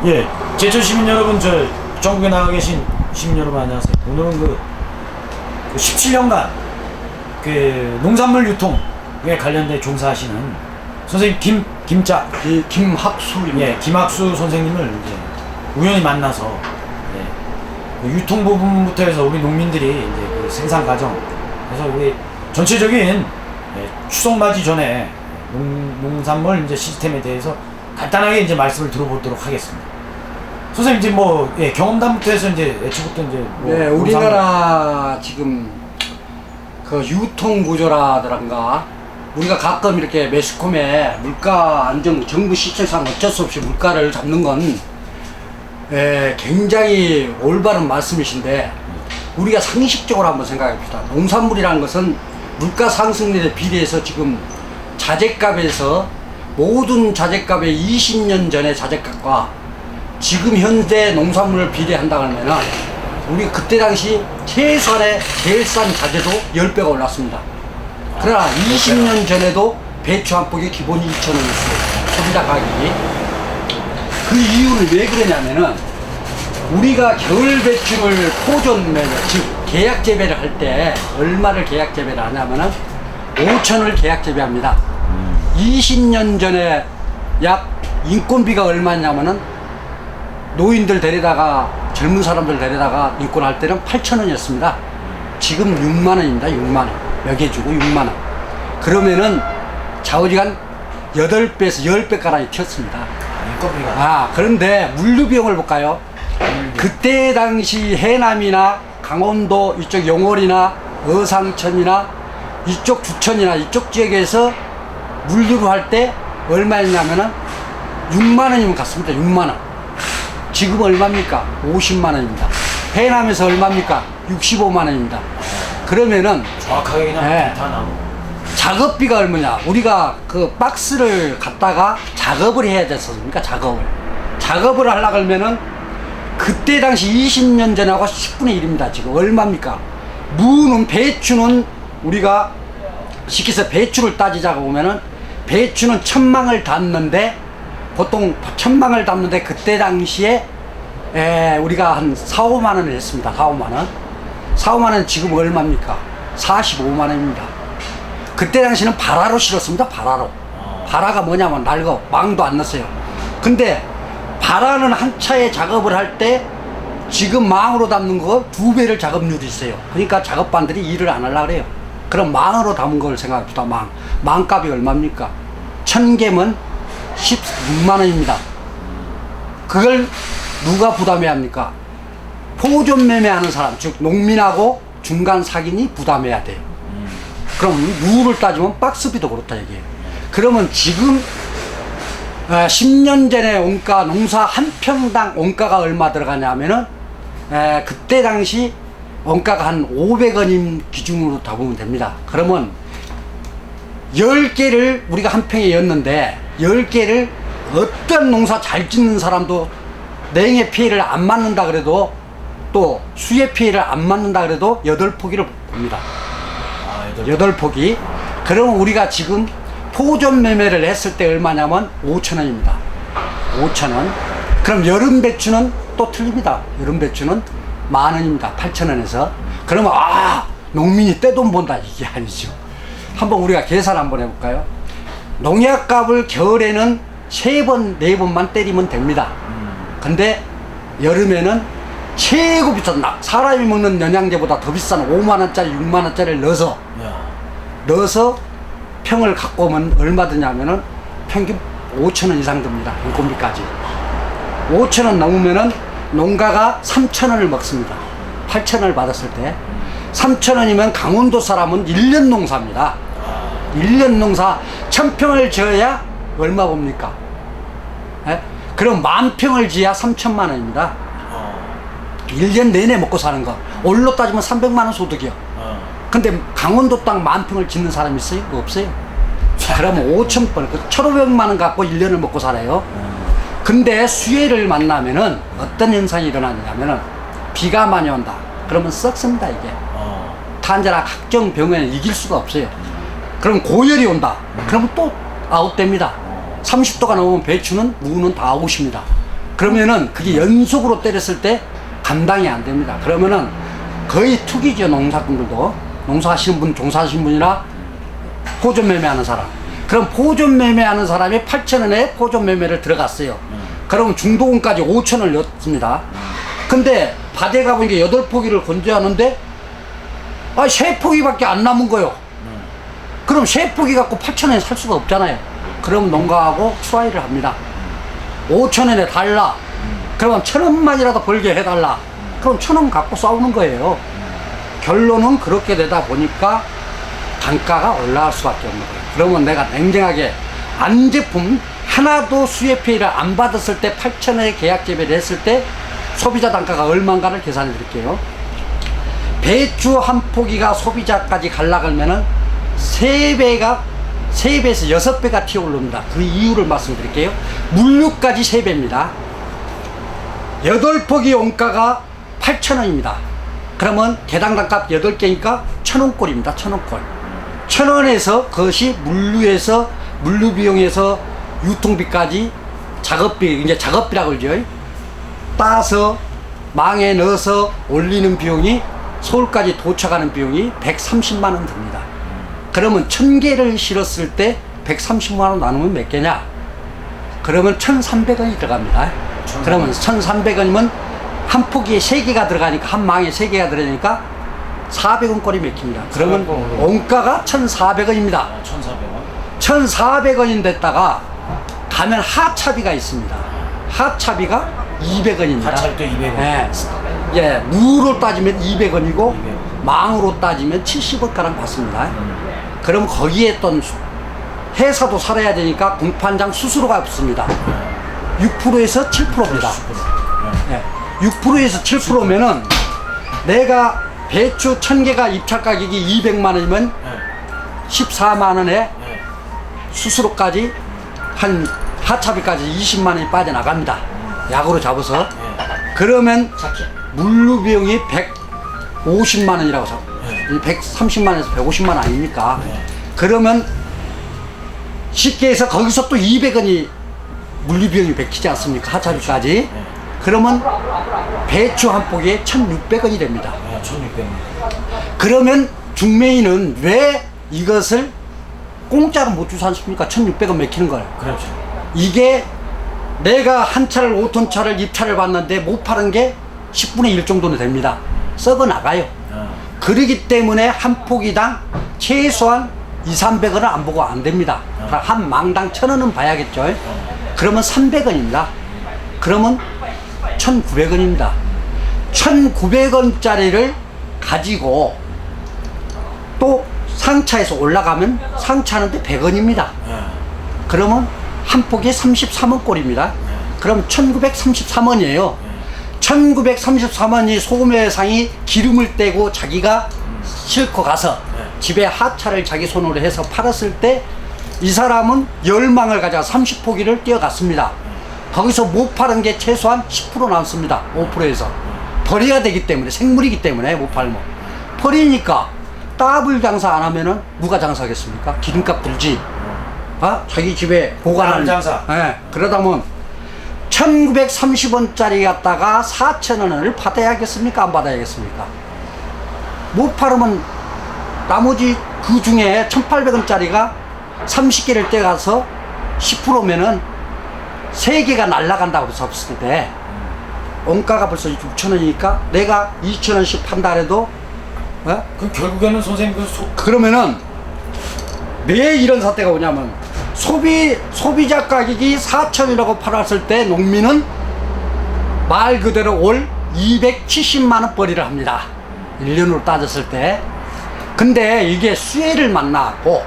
예, 제천 시민 여러분, 저 전국에 나가 계신 시민 여러분 안녕하세요. 오늘은 그 17년간 그 농산물 유통에 관련된 종사하시는 선생님 김학수입니다. 예, 김학수 선생님을 이제 우연히 만나서 그 유통 부분부터 해서 우리 농민들이 이제 그 생산 과정, 그래서 우리 전체적인 추석 맞이 전에 농산물 이제 시스템에 대해서 간단하게 이제 말씀을 들어보도록 하겠습니다. 선생님 이제 뭐 경험담부터 해서 이제 애초부터 이제 네, 우리나라 지금 그 유통 구조라든가 우리가 가끔 이렇게 매스컴에 물가 안정 정부 시책상 어쩔 수 없이 물가를 잡는 건 굉장히 올바른 말씀이신데 우리가 상식적으로 한번 생각해 봅시다. 농산물이라는 것은 물가 상승률에 비례해서 지금 자재값에서 모든 자재값의 20년 전의 자재값과 지금 현재 농산물을 비례한다고 하면은 우리 그때 당시 최소한의 제일 싼 자재도 10배가 올랐습니다. 그러나 20년 전에도 배추 한 폭이 기본이 2,000원이었어요. 소비자 가격이. 그 이유는 왜 그러냐면은 우리가 겨울 배추를 포존 매매, 즉 계약 재배를 할 때 얼마를 계약 재배를 하냐면은 5,000원을 계약 재배합니다. 20년 전에 약 인건비가 얼마냐면은 노인들 데려다가 젊은 사람들 데려다가 인건할 때는 8,000원이었습니다. 지금 6만원입니다. 6만원. 몇개 주고 6만원. 그러면은 좌우지간 8배에서 10배가량이 튀었습니다. 인건비가. 그런데 물류 비용을 볼까요? 그때 당시 해남이나 강원도 이쪽 영월이나 어상천이나 이쪽 주천이나 이쪽 지역에서 물류를 할 때 얼마였냐면은 6만원이면 갔습니다. 6만원. 지금 얼마입니까? 50만원입니다. 해남에서 얼마입니까? 65만원입니다. 그러면은 정확하게 그냥 다 나오고. 작업비가 얼마냐? 우리가 그 박스를 갖다가 작업을 해야 됐었습니까? 작업을 하려고 하면은 그때 당시 20년 전하고 10분의 1입니다. 지금 얼마입니까? 무는 배추는 우리가 시켜서 배추를 따지자고 보면은 배추는 1,000망을 담는데 보통 1,000망을 담는데 그때 당시에 우리가 한 4, 5만 원을 했습니다. 4, 5만 원. 4, 5만 원 지금 얼마입니까? 45만 원입니다. 그때 당시는 발화로 실었습니다. 발화로. 발화가 뭐냐면 낡어. 망도 안 났어요. 근데 발화는 한 차에 작업을 할 때 지금 망으로 담는 거 2배를 작업률이 있어요. 그러니까 작업반들이 일을 안 하려고 그래요. 그럼 망으로 담은 걸 생각해봅시다. 망값이 얼마입니까? 1,000개면 16만 원입니다. 그걸 누가 부담해야 합니까? 포존 매매하는 사람, 즉 농민하고 중간 상인이 부담해야 돼요. 그럼 무를 따지면 박스비도 그렇다 얘기해요. 그러면 지금 10년 전에 원가 농사 한 평당 원가가 얼마 들어가냐면은 그때 당시 원가가 한 500원인 기준으로 잡으면 됩니다. 그러면 10개를 우리가 한 평에 였는데 10개를 어떤 농사 잘 짓는 사람도 냉해 피해를 안 맞는다 그래도 또 수해 피해를 안 맞는다 그래도 8포기를 봅니다. 8포기. 그러면 우리가 지금 포존 매매를 했을 때 얼마냐면 5,000원입니다. 5,000원. 그럼 여름 배추는 또 틀립니다. 여름 배추는 10,000원입니다. 8,000원에서. 그러면 농민이 떼돈 본다 이게 아니죠. 한번 우리가 계산 한번 해볼까요? 농약값을 겨울에는 3번, 4번만 때리면 됩니다. 근데 여름에는 최고 비싼 사람이 먹는 영양제보다 더 비싼 5만원짜리, 6만원짜리를 넣어서 평을 갖고 오면 얼마 드냐면은 평균 5,000원 이상 듭니다. 인건비까지. 5,000원 넘으면은 농가가 3,000원을 먹습니다. 8,000원을 받았을 때. 3,000원이면 강원도 사람은 1년 농사입니다. 1년 농사 1,000평을 지어야 얼마 봅니까? 그럼 10,000평을 지어야 3,000만 원입니다. 1년 내내 먹고 사는 거. 올로 따지면 300만 원 소득이요. 근데 강원도 땅 10,000평을 짓는 사람이 있어요? 없어요. 그러면 5,000번, 1,500만 원 갖고 1년을 먹고 살아요. 근데 수해를 만나면은 어떤 현상이 일어나냐면은 비가 많이 온다. 그러면 썩습니다, 이게. 탄저나 각종 병에는 이길 수가 없어요. 그럼 고열이 온다. 그러면 또 아웃됩니다. 30도가 넘으면 배추는 무는 다 아웃입니다. 그러면은 그게 연속으로 때렸을 때 감당이 안 됩니다. 그러면은 거의 투기죠. 농사꾼들도 농사하시는 분, 종사하시는 분이나 포존 매매하는 사람. 그럼 포존 매매하는 사람이 8,000원에 포존 매매를 들어갔어요. 그러면 중도금까지 5,000원을 넣습니다. 근데 밭에 가보니까 8포기를 건조하는데 3포기밖에 안 남은 거요. 그럼 3포기 갖고 8,000원에 살 수가 없잖아요. 그럼 농가하고 추하이를 합니다. 5,000원에 달라. 그러면 1,000원만이라도 벌게 해달라. 그럼 1,000원 갖고 싸우는 거예요. 결론은 그렇게 되다 보니까 단가가 올라갈 수밖에 없는 거예요. 그러면 내가 냉정하게 안 제품 하나도 수혜 피해를 안 받았을 때 8,000원에 계약 재배를 했을 때 소비자 단가가 얼마인가를 계산해 드릴게요. 배추 한 포기가 소비자까지 갈라 그러면은 3배에서 6배가 튀어 오릅니다. 그 이유를 말씀드릴게요. 물류까지 3배입니다. 8포기 원가가 8,000원입니다. 그러면 개당 단값 8개니까 1,000원꼴입니다. 1,000원꼴. 1,000원에서 그것이 물류에서 물류 비용에서 유통비까지 작업비, 이제 작업비라고 그러죠. 따서 망에 넣어서 올리는 비용이 서울까지 도착하는 비용이 130만 원 듭니다. 그러면 1,000개를 실었을 때 130만 원 나누면 몇 개냐? 그러면 1,300원이 들어갑니다. 그러면 1,300원이면 한 포기에 3개가 들어가니까, 한 망에 3개가 들어가니까 400원 꼴이 맥힙니다. 그러면 원가가 1,400원입니다. 1,400원. 1,400원인 데다가 가면 하차비가 있습니다. 하차비가 200원입니다. 하차비도 200원. 예, 무로 따지면 200원이고 200원. 망으로 따지면 70원가량 받습니다. 그럼 거기에 또 회사도 살아야 되니까 공판장 수수료가 없습니다. 6%에서 7%입니다. 6%에서 7%면은 내가 배추 1,000개가 입찰 가격이 200만 원이면 14만 원에 수수료까지 한 하차비까지 20만 원이 빠져나갑니다. 약으로 잡아서. 그러면 물류 비용이 150만 원이라고 해서 130만 원에서 150만 원 아닙니까? 그러면 쉽게 해서 거기서 또 200원이 물류 비용이 맥히지 않습니까? 하차비까지. 그러면 배추 한 포기에 1,600원이 됩니다. 1,600원. 그러면 중매인은 왜 이것을 공짜로 못 주지 않습니까? 1,600원 맥히는 걸. 그렇죠. 이게 내가 한 차를 5톤 차를 입찰을 받는데 못 파는 게 10분의 1 정도는 됩니다. 썩어 나가요. 그러기 때문에 한 포기당 최소한 200~300원은 안 보고 안 됩니다. 한 망당 1,000원은 봐야겠죠. 그러면 300원입니다. 그러면 1,900원입니다. 1,900원짜리를 가지고 또 상차에서 올라가면 상차하는데 100원입니다. 그러면 한 포기에 33원 꼴입니다. 그럼 1,933원이에요. 1,933원이 소매상이 기름을 떼고 자기가 싣고 가서 집에 하차를 자기 손으로 해서 팔았을 때 이 사람은 10망을 가져가 30포기를 떼어갔습니다. 거기서 못 파는 게 최소한 10% 남습니다. 5%에서. 버려야 되기 때문에, 생물이기 때문에 못 팔면. 버리니까 더블 장사 안 하면은 누가 장사하겠습니까? 기름값 들지. 자기 집에 보관하는 장사. 그러다 보면 1,930원짜리 갖다가 4,000원을 받아야겠습니까? 안 받아야겠습니까? 못 팔으면 나머지 그 중에 1,800원짜리가 30개를 떼가서 10%면은 3개가 날라간다고 해서 없을 때 원가가 벌써 6,000원이니까 내가 2,000원씩 판다 해도 그럼 결국에는 선생님 그러면은 왜 이런 사태가 오냐면 소비자 가격이 4,000원이라고 팔았을 때 농민은 말 그대로 올 270만 원 벌이를 합니다. 1년으로 따졌을 때. 근데 이게 수혜를 만나고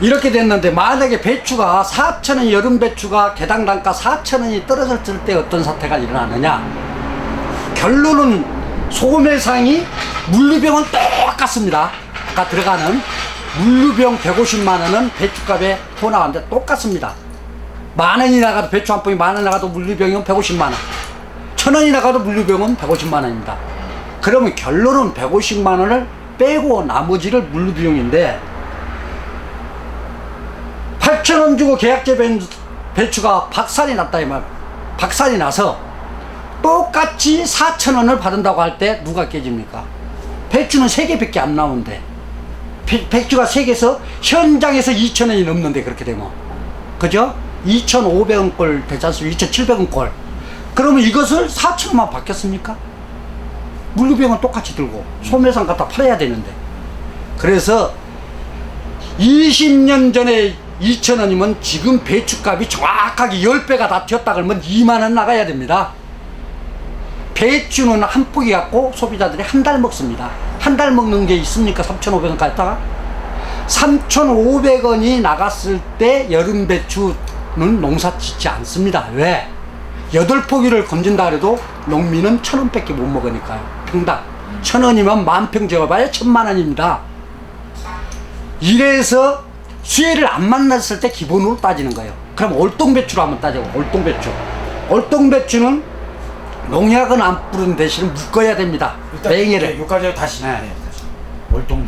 이렇게 됐는데 만약에 배추가 4,000원, 여름 배추가 개당 단가 4,000원이 떨어졌을 때 어떤 사태가 일어나느냐? 결론은 소매상이 물류병은 똑같습니다. 아까 들어가는 물류병 150만 원은 배추값에 더 나왔는데 똑같습니다. 10,000원이 나가도 배추 한 봉이 10,000원 나가도 물류병은 150만 원. 1,000원이 나가도 물류병은 150만 원입니다. 그러면 결론은 150만 원을 빼고 나머지를 물류비용인데 8,000원 주고 계약제 배추가 박살이 났다 이 말. 박살이 나서 똑같이 4,000원을 받는다고 할 때 누가 깨집니까? 배추는 3개밖에 안 나오는데 배추가 3개에서 현장에서 2,000원이 넘는데 그렇게 되면 그죠? 2,500원 꼴 되지 않습니까? 2,700원 꼴. 그러면 이것을 4,000원만 받겠습니까? 물류비용은 똑같이 들고 소매상 갖다 팔아야 되는데. 그래서 20년 전에 2,000원이면 지금 배추값이 정확하게 10배가 다 튀었다 그러면 2만 원 나가야 됩니다. 배추는 한 포기 갖고 소비자들이 한 달 먹습니다. 한 달 먹는 게 있습니까? 3,500원 갖다가 3,500원이 나갔을 때 여름 배추는 농사 짓지 않습니다. 왜? 8포기를 건진다 그래도 농민은 1,000원밖에 못 먹으니까요. 평당 1,000원이면 만평 지어봐야 1,000만 원입니다. 이래서 수혜를 안 만났을 때 기본으로 따지는 거예요. 그럼 올동배추로 한번 따져봐. 올동배추. 올동배추는 농약은 안 뿌린 대신 묶어야 됩니다. 일단 냉해를. 여기까지 다시. 네. 다시. 월동배.